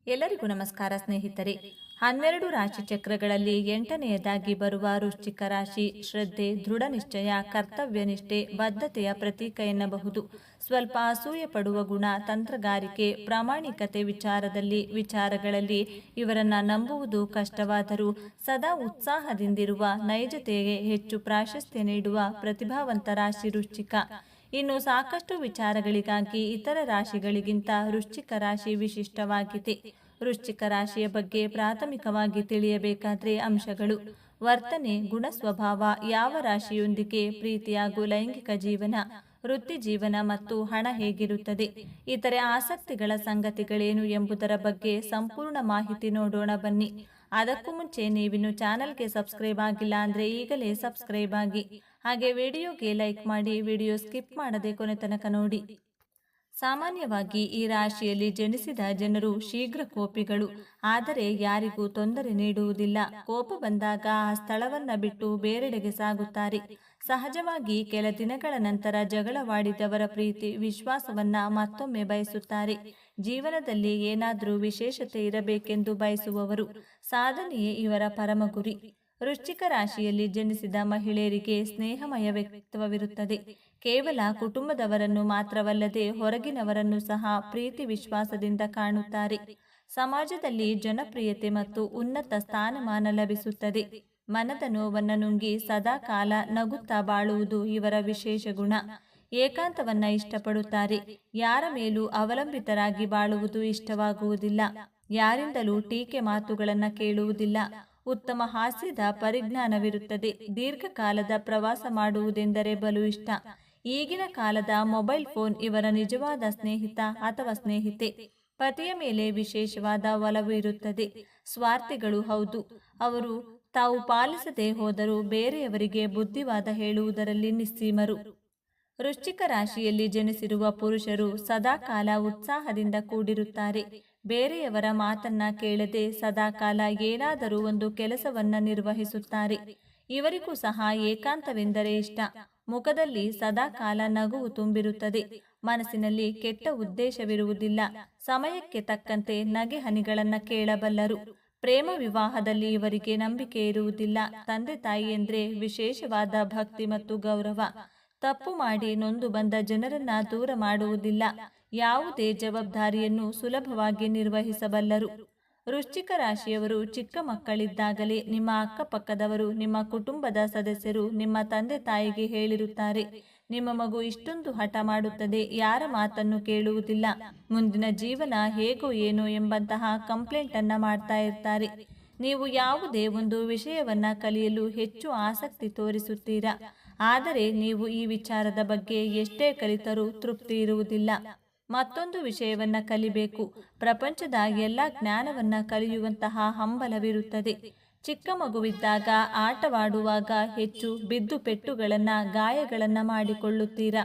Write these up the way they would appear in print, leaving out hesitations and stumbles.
ಎಲ್ಲರಿಗೂ ನಮಸ್ಕಾರ ಸ್ನೇಹಿತರೆ. 12 ರಾಶಿ ಚಕ್ರಗಳಲ್ಲಿ 8ನೆಯದಾಗಿ ಬರುವ ವೃಶ್ಚಿಕ ರಾಶಿ ಶ್ರದ್ಧೆ, ದೃಢ ನಿಶ್ಚಯ, ಕರ್ತವ್ಯ ನಿಷ್ಠೆ, ಬದ್ಧತೆಯ ಪ್ರತೀಕ ಎನ್ನಬಹುದು. ಸ್ವಲ್ಪ ಅಸೂಯೆ ಪಡುವ ಗುಣ, ತಂತ್ರಗಾರಿಕೆ, ಪ್ರಾಮಾಣಿಕತೆ ವಿಚಾರಗಳಲ್ಲಿ ಇವರನ್ನ ನಂಬುವುದು ಕಷ್ಟವಾದರೂ ಸದಾ ಉತ್ಸಾಹದಿಂದಿರುವ, ನೈಜತೆಗೆ ಹೆಚ್ಚು ಪ್ರಾಶಸ್ತ್ಯ ನೀಡುವ ಪ್ರತಿಭಾವಂತ ರಾಶಿ ವೃಶ್ಚಿಕ. ಇನ್ನು ಸಾಕಷ್ಟು ವಿಚಾರಗಳಿಗಾಗಿ ಇತರ ರಾಶಿಗಳಿಗಿಂತ ವೃಶ್ಚಿಕ ರಾಶಿ ವಿಶಿಷ್ಟವಾಗಿದೆ. ವೃಶ್ಚಿಕ ರಾಶಿಯ ಬಗ್ಗೆ ಪ್ರಾಥಮಿಕವಾಗಿ ತಿಳಿಯಬೇಕಾದ್ರೆ ಅಂಶಗಳು: ವರ್ತನೆ, ಗುಣ, ಸ್ವಭಾವ, ಯಾವ ರಾಶಿಯೊಂದಿಗೆ ಪ್ರೀತಿ ಹಾಗೂ ಲೈಂಗಿಕ ಜೀವನ, ವೃತ್ತಿ ಜೀವನ ಮತ್ತು ಹಣ ಹೇಗಿರುತ್ತದೆ, ಇತರೆ ಆಸಕ್ತಿಗಳ ಸಂಗತಿಗಳೇನು ಎಂಬುದರ ಬಗ್ಗೆ ಸಂಪೂರ್ಣ ಮಾಹಿತಿ ನೋಡೋಣ ಬನ್ನಿ. ಅದಕ್ಕೂ ಮುಂಚೆ ನೀವಿನ್ನು ಚಾನಲ್ಗೆ ಸಬ್ಸ್ಕ್ರೈಬ್ ಆಗಿಲ್ಲ ಅಂದರೆ ಈಗಲೇ ಸಬ್ಸ್ಕ್ರೈಬ್ ಆಗಿ, ಹಾಗೆ ವಿಡಿಯೋಗೆ ಲೈಕ್ ಮಾಡಿ, ವಿಡಿಯೋ ಸ್ಕಿಪ್ ಮಾಡದೆ ಕೊನೆ ತನಕ ನೋಡಿ. ಸಾಮಾನ್ಯವಾಗಿ ಈ ರಾಶಿಯಲ್ಲಿ ಜನಿಸಿದ ಜನರು ಶೀಘ್ರ ಕೋಪಿಗಳು, ಆದರೆ ಯಾರಿಗೂ ತೊಂದರೆ ನೀಡುವುದಿಲ್ಲ. ಕೋಪ ಬಂದಾಗ ಆ ಸ್ಥಳವನ್ನ ಬಿಟ್ಟು ಬೇರೆಡೆಗೆ ಸಾಗುತ್ತಾರೆ. ಸಹಜವಾಗಿ ಕೆಲ ದಿನಗಳ ನಂತರ ಜಗಳವಾಡಿದವರ ಪ್ರೀತಿ ವಿಶ್ವಾಸವನ್ನ ಮತ್ತೊಮ್ಮೆ ಬಯಸುತ್ತಾರೆ. ಜೀವನದಲ್ಲಿ ಏನಾದರೂ ವಿಶೇಷತೆ ಇರಬೇಕೆಂದು ಬಯಸುವವರು. ಸಾಧನೆಯೇ ಇವರ ಪರಮ ಗುರಿ. ವೃಶ್ಚಿಕ ರಾಶಿಯಲ್ಲಿ ಜನಿಸಿದ ಮಹಿಳೆಯರಿಗೆ ಸ್ನೇಹಮಯ ವ್ಯಕ್ತಿತ್ವವಿರುತ್ತದೆ. ಕೇವಲ ಕುಟುಂಬದವರನ್ನು ಮಾತ್ರವಲ್ಲದೆ ಹೊರಗಿನವರನ್ನು ಸಹ ಪ್ರೀತಿ ವಿಶ್ವಾಸದಿಂದ ಕಾಣುತ್ತಾರೆ. ಸಮಾಜದಲ್ಲಿ ಜನಪ್ರಿಯತೆ ಮತ್ತು ಉನ್ನತ ಸ್ಥಾನಮಾನ ಲಭಿಸುತ್ತದೆ. ಮನದ ನೋವನ್ನು ನುಂಗಿ ಸದಾ ಕಾಲ ನಗುತ್ತಾ ಬಾಳುವುದು ಇವರ ವಿಶೇಷ ಗುಣ. ಏಕಾಂತವನ್ನ ಇಷ್ಟಪಡುತ್ತಾರೆ. ಯಾರ ಮೇಲೂ ಅವಲಂಬಿತರಾಗಿ ಬಾಳುವುದು ಇಷ್ಟವಾಗುವುದಿಲ್ಲ. ಯಾರಿಂದಲೂ ಟೀಕೆ ಮಾತುಗಳನ್ನು ಕೇಳುವುದಿಲ್ಲ. ಉತ್ತಮ ಹಾಸ್ಯದ ಪರಿಜ್ಞಾನವಿರುತ್ತದೆ. ದೀರ್ಘಕಾಲದ ಪ್ರವಾಸ ಮಾಡುವುದೆಂದರೆ ಬಲು ಇಷ್ಟ. ಈಗಿನ ಕಾಲದ ಮೊಬೈಲ್ ಫೋನ್ ಇವರ ನಿಜವಾದ ಸ್ನೇಹಿತ ಅಥವಾ ಸ್ನೇಹಿತೆ. ಪತಿಯ ಮೇಲೆ ವಿಶೇಷವಾದ ಒಲವು ಇರುತ್ತದೆ. ಸ್ವಾರ್ಥಿಗಳು ಹೌದು. ಅವರು ತಾವು ಪಾಲಿಸದೆ ಹೋದರೂ ಬೇರೆಯವರಿಗೆ ಬುದ್ಧಿವಾದ ಹೇಳುವುದರಲ್ಲಿ ನಿಸ್ಸೀಮರು. ವೃಶ್ಚಿಕ ರಾಶಿಯಲ್ಲಿ ಜನಿಸಿರುವ ಪುರುಷರು ಸದಾಕಾಲ ಉತ್ಸಾಹದಿಂದ ಕೂಡಿರುತ್ತಾರೆ. ಬೇರೆಯವರ ಮಾತನ್ನ ಕೇಳದೆ ಸದಾಕಾಲ ಏನಾದರೂ ಒಂದು ಕೆಲಸವನ್ನ ನಿರ್ವಹಿಸುತ್ತಾರೆ. ಇವರಿಗೂ ಸಹ ಏಕಾಂತವೆಂದರೆ ಇಷ್ಟ. ಮುಖದಲ್ಲಿ ಸದಾಕಾಲ ನಗುವು ತುಂಬಿರುತ್ತದೆ. ಮನಸ್ಸಿನಲ್ಲಿ ಕೆಟ್ಟ ಉದ್ದೇಶವಿರುವುದಿಲ್ಲ. ಸಮಯಕ್ಕೆ ತಕ್ಕಂತೆ ನಗೆ ಹನಿಗಳನ್ನ ಕೇಳಬಲ್ಲರು. ಪ್ರೇಮ ವಿವಾಹದಲ್ಲಿ ಇವರಿಗೆ ನಂಬಿಕೆ ಇರುವುದಿಲ್ಲ. ತಂದೆ ತಾಯಿ ಎಂದ್ರೆ ವಿಶೇಷವಾದ ಭಕ್ತಿ ಮತ್ತು ಗೌರವ. ತಪ್ಪು ಮಾಡಿ ನೊಂದು ಬಂದ ಜನರನ್ನ ದೂರ ಮಾಡುವುದಿಲ್ಲ. ಯಾವುದೇ ಜವಾಬ್ದಾರಿಯನ್ನು ಸುಲಭವಾಗಿ ನಿರ್ವಹಿಸಬಲ್ಲರು. ವೃಶ್ಚಿಕ ರಾಶಿಯವರು ಚಿಕ್ಕ ಮಕ್ಕಳಿದ್ದಾಗಲೇ ನಿಮ್ಮ ಅಕ್ಕಪಕ್ಕದವರು, ನಿಮ್ಮ ಕುಟುಂಬದ ಸದಸ್ಯರು, ನಿಮ್ಮ ತಂದೆ ತಾಯಿಗೆ ಹೇಳಿರುತ್ತಾರೆ, ನಿಮ್ಮ ಮಗು ಇಷ್ಟೊಂದು ಹಠ ಮಾಡುತ್ತದೆ, ಯಾರ ಮಾತನ್ನು ಕೇಳುವುದಿಲ್ಲ, ಮುಂದಿನ ಜೀವನ ಹೇಗೋ ಏನೋ ಎಂಬಂತಹ ಕಂಪ್ಲೇಂಟ್ ಅನ್ನ ಮಾಡ್ತಾ ಇರ್ತಾರೆ. ನೀವು ಯಾವುದೇ ಒಂದು ವಿಷಯವನ್ನ ಕಲಿಯಲು ಹೆಚ್ಚು ಆಸಕ್ತಿ ತೋರಿಸುತ್ತೀರಾ. ಆದರೆ ನೀವು ಈ ವಿಚಾರದ ಬಗ್ಗೆ ಎಷ್ಟೇ ಕಲಿತರೂ ತೃಪ್ತಿ ಇರುವುದಿಲ್ಲ. ಮತ್ತೊಂದು ವಿಷಯವನ್ನ ಕಲಿಬೇಕು. ಪ್ರಪಂಚದ ಎಲ್ಲ ಜ್ಞಾನವನ್ನ ಕಲಿಯುವಂತಹ ಹಂಬಲವಿರುತ್ತದೆ. ಚಿಕ್ಕ ಮಗುವಿದ್ದಾಗ ಆಟವಾಡುವಾಗ ಹೆಚ್ಚು ಬಿದ್ದು ಪೆಟ್ಟುಗಳನ್ನ, ಗಾಯಗಳನ್ನ ಮಾಡಿಕೊಳ್ಳುತ್ತೀರಾ.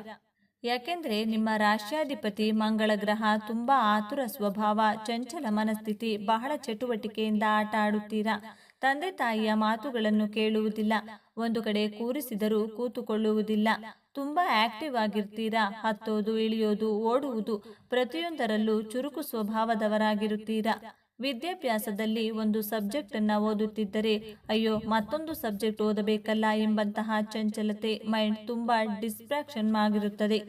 ಯಾಕೆಂದ್ರೆ ನಿಮ್ಮ ರಾಶ್ಯಾಧಿಪತಿ ಮಂಗಳ ಗ್ರಹ. ತುಂಬಾ ಆತುರ ಸ್ವಭಾವ, ಚಂಚಲ ಮನಸ್ಥಿತಿ, ಬಹಳ ಚಟುವಟಿಕೆಯಿಂದ ಆಟ ಆಡುತ್ತೀರಾ. ತಂದೆ ತಾಯಿಯ ಮಾತುಗಳನ್ನು ಕೇಳುವುದಿಲ್ಲ. ಒಂದು ಕಡೆ ಕೂರಿಸಿದರೂ ಕೂತುಕೊಳ್ಳುವುದಿಲ್ಲ. ತುಂಬಾ ಆಕ್ಟಿವ್ ಆಗಿರ್ತೀರಾ. ಹತ್ತೋದು, ಇಳಿಯೋದು, ಓಡುವುದು, ಪ್ರತಿಯೊಂದರಲ್ಲೂ ಚುರುಕು ಸ್ವಭಾವದವರಾಗಿರುತ್ತೀರಾ. ವಿದ್ಯಾಭ್ಯಾಸದಲ್ಲಿ ಒಂದು ಸಬ್ಜೆಕ್ಟ್ ಅನ್ನ ಓದುತ್ತಿದ್ದರೆ ಅಯ್ಯೋ ಮತ್ತೊಂದು ಸಬ್ಜೆಕ್ಟ್ ಓದಬೇಕಲ್ಲ ಎಂಬಂತಹ ಚಂಚಲತೆ. ಮೈಂಡ್ ತುಂಬಾ ಡಿಸ್ಟ್ರಾಕ್ಷನ್ ಆಗಿರುತ್ತದೆ.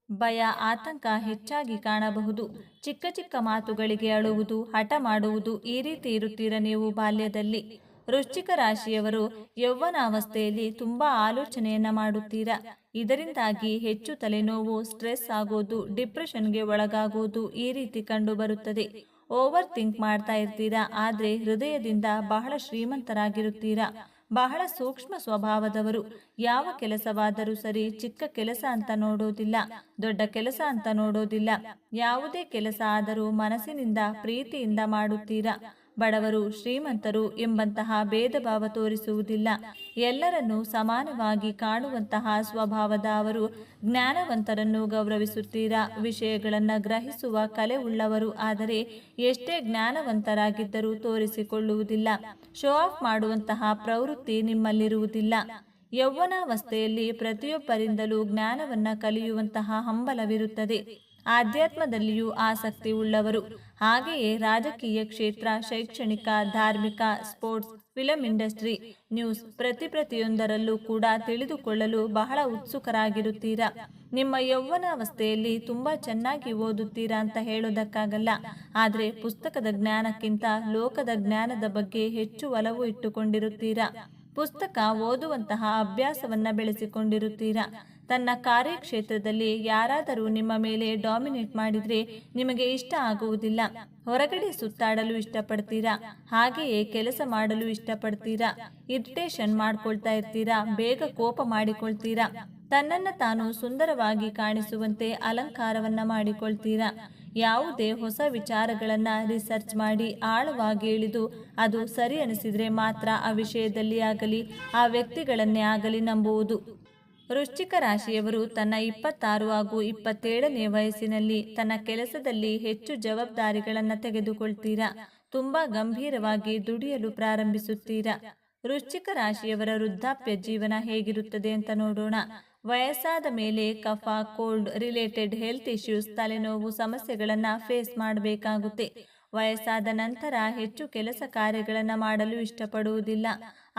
ಭಯ, ಆತಂಕ ಹೆಚ್ಚಾಗಿ ಕಾಣಬಹುದು. ಚಿಕ್ಕ ಚಿಕ್ಕ ಮಾತುಗಳಿಗೆ ಅಳುವುದು, ಹಠ ಮಾಡುವುದು, ಈ ರೀತಿ ಇರುತ್ತೀರ ನೀವು ಬಾಲ್ಯದಲ್ಲಿ. ವೃಶ್ಚಿಕ ರಾಶಿಯವರು ಯೌವನಾವಸ್ಥೆಯಲ್ಲಿ ತುಂಬಾ ಆಲೋಚನೆಯನ್ನ ಮಾಡುತ್ತೀರಾ. ಇದರಿಂದಾಗಿ ಹೆಚ್ಚು ತಲೆನೋವು, ಸ್ಟ್ರೆಸ್ ಆಗೋದು, ಡಿಪ್ರೆಷನ್ಗೆ ಒಳಗಾಗುವುದು ಈ ರೀತಿ ಕಂಡು ಬರುತ್ತದೆ. ಓವರ್ ಥಿಂಕ್ ಮಾಡ್ತಾ ಇರ್ತೀರಾ. ಆದ್ರೆ ಹೃದಯದಿಂದ ಬಹಳ ಶ್ರೀಮಂತರಾಗಿರುತ್ತೀರಾ. ಬಹಳ ಸೂಕ್ಷ್ಮ ಸ್ವಭಾವದವರು. ಯಾವ ಕೆಲಸವಾದರೂ ಸರಿ, ಚಿಕ್ಕ ಕೆಲಸ ಅಂತ ನೋಡೋದಿಲ್ಲ, ದೊಡ್ಡ ಕೆಲಸ ಅಂತ ನೋಡೋದಿಲ್ಲ. ಯಾವುದೇ ಕೆಲಸ ಆದರೂ ಮನಸ್ಸಿನಿಂದ ಪ್ರೀತಿಯಿಂದ ಮಾಡುತ್ತೀರಾ. ಬಡವರು, ಶ್ರೀಮಂತರು ಎಂಬಂತಹ ಭೇದ ಭಾವ ತೋರಿಸುವುದಿಲ್ಲ. ಎಲ್ಲರನ್ನೂ ಸಮಾನವಾಗಿ ಕಾಣುವಂತಹ ಸ್ವಭಾವದ ಅವರು. ಜ್ಞಾನವಂತರನ್ನು ಗೌರವಿಸುತ್ತೀರಾ. ವಿಷಯಗಳನ್ನು ಗ್ರಹಿಸುವ ಕಲೆ ಉಳ್ಳವರು. ಆದರೆ ಎಷ್ಟೇ ಜ್ಞಾನವಂತರಾಗಿದ್ದರೂ ತೋರಿಸಿಕೊಳ್ಳುವುದಿಲ್ಲ. ಶೋ ಆಫ್ ಮಾಡುವಂತಹ ಪ್ರವೃತ್ತಿ ನಿಮ್ಮಲ್ಲಿರುವುದಿಲ್ಲ. ಯೌವನಾವಸ್ಥೆಯಲ್ಲಿ ಪ್ರತಿಯೊಬ್ಬರಿಂದಲೂ ಜ್ಞಾನವನ್ನ ಕಲಿಯುವಂತಹ ಹಂಬಲವಿರುತ್ತದೆ. ಆಧ್ಯಾತ್ಮದಲ್ಲಿಯೂ ಆಸಕ್ತಿ ಉಳ್ಳವರು. ಹಾಗೆಯೇ ರಾಜಕೀಯ ಕ್ಷೇತ್ರ, ಶೈಕ್ಷಣಿಕ, ಧಾರ್ಮಿಕ, ಸ್ಪೋರ್ಟ್ಸ್, ಫಿಲಂ ಇಂಡಸ್ಟ್ರಿ, ನ್ಯೂಸ್ ಪ್ರತಿಯೊಂದರಲ್ಲೂ ಕೂಡ ತಿಳಿದುಕೊಳ್ಳಲು ಬಹಳ ಉತ್ಸುಕರಾಗಿರುತ್ತೀರಾ. ನಿಮ್ಮ ಯೌವನಾವಸ್ಥೆಯಲ್ಲಿ ತುಂಬಾ ಚೆನ್ನಾಗಿ ಓದುತ್ತೀರಾ ಅಂತ ಹೇಳೋದಕ್ಕಾಗಲ್ಲ. ಆದರೆ ಪುಸ್ತಕದ ಜ್ಞಾನಕ್ಕಿಂತ ಲೋಕದ ಜ್ಞಾನದ ಬಗ್ಗೆ ಹೆಚ್ಚು ಒಲವು ಇಟ್ಟುಕೊಂಡಿರುತ್ತೀರಾ. ಪುಸ್ತಕ ಓದುವಂತಹ ಅಭ್ಯಾಸವನ್ನ ಬೆಳೆಸಿಕೊಂಡಿರುತ್ತೀರಾ. ತನ್ನ ಕಾರ್ಯಕ್ಷೇತ್ರದಲ್ಲಿ ಯಾರಾದರೂ ನಿಮ್ಮ ಮೇಲೆ ಡಾಮಿನೇಟ್ ಮಾಡಿದ್ರೆ ನಿಮಗೆ ಇಷ್ಟ ಆಗುವುದಿಲ್ಲ. ಹೊರಗಡೆ ಸುತ್ತಾಡಲು ಇಷ್ಟಪಡ್ತೀರಾ, ಹಾಗೆಯೇ ಕೆಲಸ ಮಾಡಲು ಇಷ್ಟಪಡ್ತೀರಾ. ಇರಿಟೇಷನ್ ಮಾಡ್ಕೊಳ್ತಾ ಇರ್ತೀರಾ, ಬೇಗ ಕೋಪ ಮಾಡಿಕೊಳ್ತೀರಾ. ತನ್ನನ್ನ ತಾನು ಸುಂದರವಾಗಿ ಕಾಣಿಸುವಂತೆ ಅಲಂಕಾರವನ್ನ ಮಾಡಿಕೊಳ್ತೀರಾ. ಯಾವುದೇ ಹೊಸ ವಿಚಾರಗಳನ್ನ ರಿಸರ್ಚ್ ಮಾಡಿ ಆಳವಾಗಿ ಇಳಿದು ಅದು ಸರಿ ಅನಿಸಿದ್ರೆ ಮಾತ್ರ ಆ ವಿಷಯದಲ್ಲಿ ಆಗಲಿ ಆ ವ್ಯಕ್ತಿಗಳನ್ನೇ ಆಗಲಿ ನಂಬುವುದು. ವೃಶ್ಚಿಕ ರಾಶಿಯವರು ತನ್ನ 26 ಹಾಗೂ 27ನೇ ವಯಸ್ಸಿನಲ್ಲಿ ತನ್ನ ಕೆಲಸದಲ್ಲಿ ಹೆಚ್ಚು ಜವಾಬ್ದಾರಿಗಳನ್ನು ತೆಗೆದುಕೊಳ್ತೀರಾ. ತುಂಬಾ ಗಂಭೀರವಾಗಿ ದುಡಿಯಲು ಪ್ರಾರಂಭಿಸುತ್ತೀರಾ. ವೃಶ್ಚಿಕ ರಾಶಿಯವರ ವೃದ್ಧಾಪ್ಯ ಜೀವನ ಹೇಗಿರುತ್ತದೆ ಅಂತ ನೋಡೋಣ. ವಯಸ್ಸಾದ ಮೇಲೆ ಕಫ, ಕೋಲ್ಡ್ ರಿಲೇಟೆಡ್ ಹೆಲ್ತ್ ಇಶ್ಯೂಸ್, ತಲೆನೋವು ಸಮಸ್ಯೆಗಳನ್ನು ಫೇಸ್ ಮಾಡಬೇಕಾಗುತ್ತೆ. ವಯಸ್ಸಾದ ನಂತರ ಹೆಚ್ಚು ಕೆಲಸ ಕಾರ್ಯಗಳನ್ನು ಮಾಡಲು ಇಷ್ಟಪಡುವುದಿಲ್ಲ.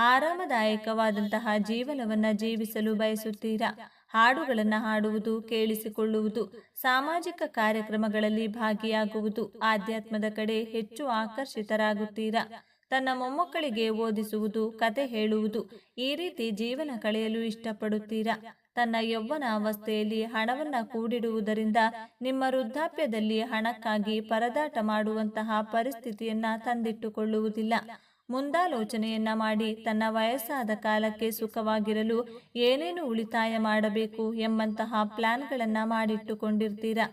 ಆರಾಮದಾಯಕವಾದಂತಹ ಜೀವನವನ್ನು ಜೀವಿಸಲು ಬಯಸುತ್ತೀರಾ. ಹಾಡುಗಳನ್ನು ಹಾಡುವುದು, ಕೇಳಿಸಿಕೊಳ್ಳುವುದು, ಸಾಮಾಜಿಕ ಕಾರ್ಯಕ್ರಮಗಳಲ್ಲಿ ಭಾಗಿಯಾಗುವುದು, ಆಧ್ಯಾತ್ಮದ ಕಡೆ ಹೆಚ್ಚು ಆಕರ್ಷಿತರಾಗುತ್ತೀರಾ. ತನ್ನ ಮೊಮ್ಮಕ್ಕಳಿಗೆ ಓದಿಸುವುದು, ಕತೆ ಹೇಳುವುದು, ಈ ರೀತಿ ಜೀವನ ಕಳೆಯಲು ಇಷ್ಟಪಡುತ್ತೀರಾ. ತನ್ನ ಯೌವನ ಅವಸ್ಥೆಯಲ್ಲಿ ಹಣವನ್ನ ಕೂಡಿಡುವುದರಿಂದ ನಿಮ್ಮ ವೃದ್ಧಾಪ್ಯದಲ್ಲಿ ಹಣಕ್ಕಾಗಿ ಪರದಾಟ ಮಾಡುವಂತಹ ಪರಿಸ್ಥಿತಿಯನ್ನ ತಂದಿಟ್ಟುಕೊಳ್ಳುವುದಿಲ್ಲ. ಮುಂದಾಲೋಚನೆಯನ್ನ ಮಾಡಿ ತನ್ನ ವಯಸ್ಸಾದ ಕಾಲಕ್ಕೆ ಸುಖವಾಗಿರಲು ಏನೇನು ಉಳಿತಾಯ ಮಾಡಬೇಕು ಎಂಬಂತಹ ಪ್ಲಾನ್ಗಳನ್ನ ಮಾಡಿಟ್ಟುಕೊಂಡಿರ್ತೀರಾ.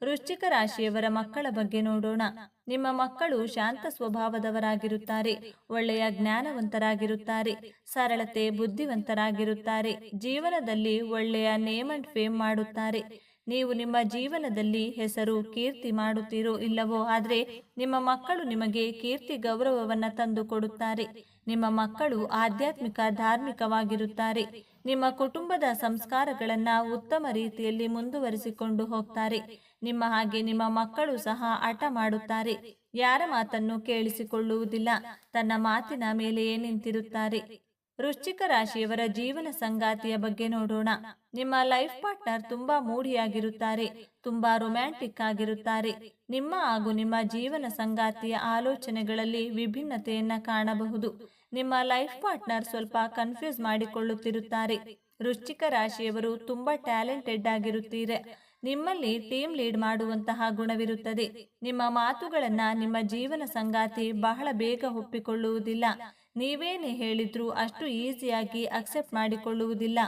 ವೃಶ್ಚಿಕ ರಾಶಿಯವರ ಮಕ್ಕಳ ಬಗ್ಗೆ ನೋಡೋಣ. ನಿಮ್ಮ ಮಕ್ಕಳು ಶಾಂತ ಸ್ವಭಾವದವರಾಗಿರುತ್ತಾರೆ, ಒಳ್ಳೆಯ ಜ್ಞಾನವಂತರಾಗಿರುತ್ತಾರೆ, ಸರಳತೆ, ಬುದ್ಧಿವಂತರಾಗಿರುತ್ತಾರೆ. ಜೀವನದಲ್ಲಿ ಒಳ್ಳೆಯ ನೇಮ್ ಅಂಡ್ ಫೇಮ್ ಮಾಡುತ್ತಾರೆ. ನೀವು ನಿಮ್ಮ ಜೀವನದಲ್ಲಿ ಹೆಸರು, ಕೀರ್ತಿ ಮಾಡುತ್ತೀರೋ ಇಲ್ಲವೋ, ಆದರೆ ನಿಮ್ಮ ಮಕ್ಕಳು ನಿಮಗೆ ಕೀರ್ತಿ ಗೌರವವನ್ನು ತಂದು ಕೊಡುತ್ತಾರೆ. ನಿಮ್ಮ ಮಕ್ಕಳು ಆಧ್ಯಾತ್ಮಿಕ, ಧಾರ್ಮಿಕವಾಗಿರುತ್ತಾರೆ. ನಿಮ್ಮ ಕುಟುಂಬದ ಸಂಸ್ಕಾರಗಳನ್ನ ಉತ್ತಮ ರೀತಿಯಲ್ಲಿ ಮುಂದುವರಿಸಿಕೊಂಡು ಹೋಗ್ತಾರೆ. ನಿಮ್ಮ ಹಾಗೆ ನಿಮ್ಮ ಮಕ್ಕಳು ಸಹ ಹಠ ಮಾಡುತ್ತಾರೆ. ಯಾರ ಮಾತನ್ನು ಕೇಳಿಸಿಕೊಳ್ಳುವುದಿಲ್ಲ, ತನ್ನ ಮಾತಿನ ಮೇಲೆಯೇ ನಿಂತಿರುತ್ತಾರೆ. ವೃಶ್ಚಿಕ ರಾಶಿಯವರ ಜೀವನ ಸಂಗಾತಿಯ ಬಗ್ಗೆ ನೋಡೋಣ. ನಿಮ್ಮ ಲೈಫ್ ಪಾರ್ಟ್ನರ್ ತುಂಬಾ ಮೂಡಿಯಾಗಿರುತ್ತಾರೆ, ತುಂಬಾ ರೊಮ್ಯಾಂಟಿಕ್ ಆಗಿರುತ್ತಾರೆ. ನಿಮ್ಮ ಹಾಗೂ ನಿಮ್ಮ ಜೀವನ ಸಂಗಾತಿಯ ಆಲೋಚನೆಗಳಲ್ಲಿ ವಿಭಿನ್ನತೆಯನ್ನ ಕಾಣಬಹುದು. ನಿಮ್ಮ ಲೈಫ್ ಪಾರ್ಟ್ನರ್ ಸ್ವಲ್ಪ ಕನ್ಫ್ಯೂಸ್ ಮಾಡಿಕೊಳ್ಳುತ್ತಿರುತ್ತಾರೆ. ವೃಶ್ಚಿಕ ರಾಶಿಯವರು ತುಂಬಾ ಟ್ಯಾಲೆಂಟೆಡ್ ಆಗಿರುತ್ತೀರಿ. ನಿಮ್ಮಲ್ಲಿ ಟೀಮ್ ಲೀಡ್ ಮಾಡುವಂತಹ ಗುಣವಿರುತ್ತದೆ. ನಿಮ್ಮ ಮಾತುಗಳನ್ನ ನಿಮ್ಮ ಜೀವನ ಸಂಗಾತಿ ಬಹಳ ಬೇಗ ಒಪ್ಪಿಕೊಳ್ಳುವುದಿಲ್ಲ. ನೀವೇನೇ ಹೇಳಿದ್ರೂ ಅಷ್ಟು ಈಸಿಯಾಗಿ ಅಕ್ಸೆಪ್ಟ್ ಮಾಡಿಕೊಳ್ಳುವುದಿಲ್ಲ.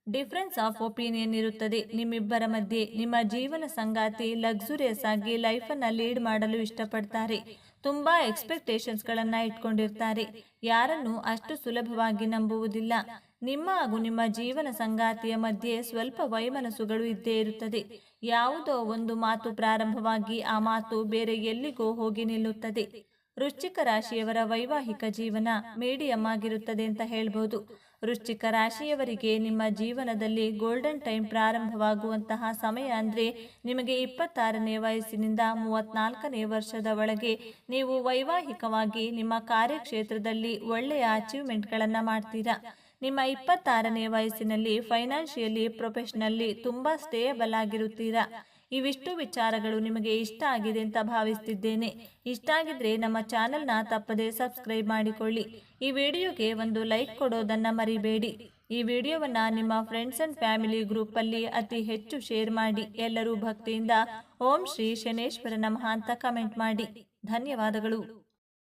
ಡಿಫರೆನ್ಸ್ ಆಫ್ ಒಪಿನಿಯನ್ ಇರುತ್ತದೆ ನಿಮ್ಮಿಬ್ಬರ ಮಧ್ಯೆ. ನಿಮ್ಮ ಜೀವನ ಸಂಗಾತಿ ಲಕ್ಸುರಿಯಸ್ ಆಗಿ ಲೈಫನ್ನು ಲೀಡ್ ಮಾಡಲು ಇಷ್ಟಪಡ್ತಾರೆ. ತುಂಬಾ ಎಕ್ಸ್ಪೆಕ್ಟೇಷನ್ಸ್ಗಳನ್ನ ಇಟ್ಕೊಂಡಿರ್ತಾರೆ. ಯಾರನ್ನು ಅಷ್ಟು ಸುಲಭವಾಗಿ ನಂಬುವುದಿಲ್ಲ. ನಿಮ್ಮ ಹಾಗೂ ನಿಮ್ಮ ಜೀವನ ಸಂಗಾತಿಯ ಮಧ್ಯೆ ಸ್ವಲ್ಪ ವೈಮನಸ್ಸುಗಳು ಇದ್ದೇ ಇರುತ್ತದೆ. ಯಾವುದೋ ಒಂದು ಮಾತು ಪ್ರಾರಂಭವಾಗಿ ಆ ಮಾತು ಬೇರೆ ಎಲ್ಲಿಗೋ ಹೋಗಿ ನಿಲ್ಲುತ್ತದೆ. ವೃಶ್ಚಿಕ ರಾಶಿಯವರ ವೈವಾಹಿಕ ಜೀವನ ಮೀಡಿಯಂ ಆಗಿರುತ್ತದೆ ಅಂತ ಹೇಳ್ಬೋದು. ವೃಶ್ಚಿಕ ರಾಶಿಯವರಿಗೆ ನಿಮ್ಮ ಜೀವನದಲ್ಲಿ ಗೋಲ್ಡನ್ ಟೈಮ್ ಪ್ರಾರಂಭವಾಗುವಂತಹ ಸಮಯ ಅಂದರೆ ನಿಮಗೆ 26ನೇ ವಯಸ್ಸಿನಿಂದ 34ನೇ ವರ್ಷದ ಒಳಗೆ ನೀವು ವೈವಾಹಿಕವಾಗಿ ನಿಮ್ಮ ಕಾರ್ಯಕ್ಷೇತ್ರದಲ್ಲಿ ಒಳ್ಳೆಯ ಅಚೀವ್ಮೆಂಟ್ಗಳನ್ನು ಮಾಡ್ತೀರಾ. ನಿಮ್ಮ 26ನೇ ವಯಸ್ಸಿನಲ್ಲಿ ಫೈನಾನ್ಷಿಯಲಿ, ಪ್ರೊಫೆಷನಲ್ಲಿ ತುಂಬಾ ಸ್ಟೇಬಲ್ ಆಗಿರುತ್ತೀರಾ. ಇವಿಷ್ಟು ವಿಚಾರಗಳು ನಿಮಗೆ ಇಷ್ಟ ಆಗಿದೆ ಅಂತ ಭಾವಿಸ್ತಿದ್ದೇನೆ. ಇಷ್ಟ ಆಗಿದ್ರೆ ನಮ್ಮ ಚಾನೆಲ್ನ ತಪ್ಪದೆ ಸಬ್ಸ್ಕ್ರೈಬ್ ಮಾಡಿಕೊಳ್ಳಿ. ಈ ವಿಡಿಯೋಗೆ ಒಂದು ಲೈಕ್ ಕೊಡೋದನ್ನ ಮರಿಬೇಡಿ. ಈ ವಿಡಿಯೋವನ್ನ ನಿಮ್ಮ ಫ್ರೆಂಡ್ಸ್ ಅಂಡ್ ಫ್ಯಾಮಿಲಿ ಗ್ರೂಪಲ್ಲಿ ಅತಿ ಹೆಚ್ಚು ಶೇರ್ ಮಾಡಿ. ಎಲ್ಲರೂ ಭಕ್ತಿಯಿಂದ ಓಂ ಶ್ರೀ ಶನೇಶ್ವರ ನಮಃ ಅಂತ ಕಮೆಂಟ್ ಮಾಡಿ. ಧನ್ಯವಾದಗಳು.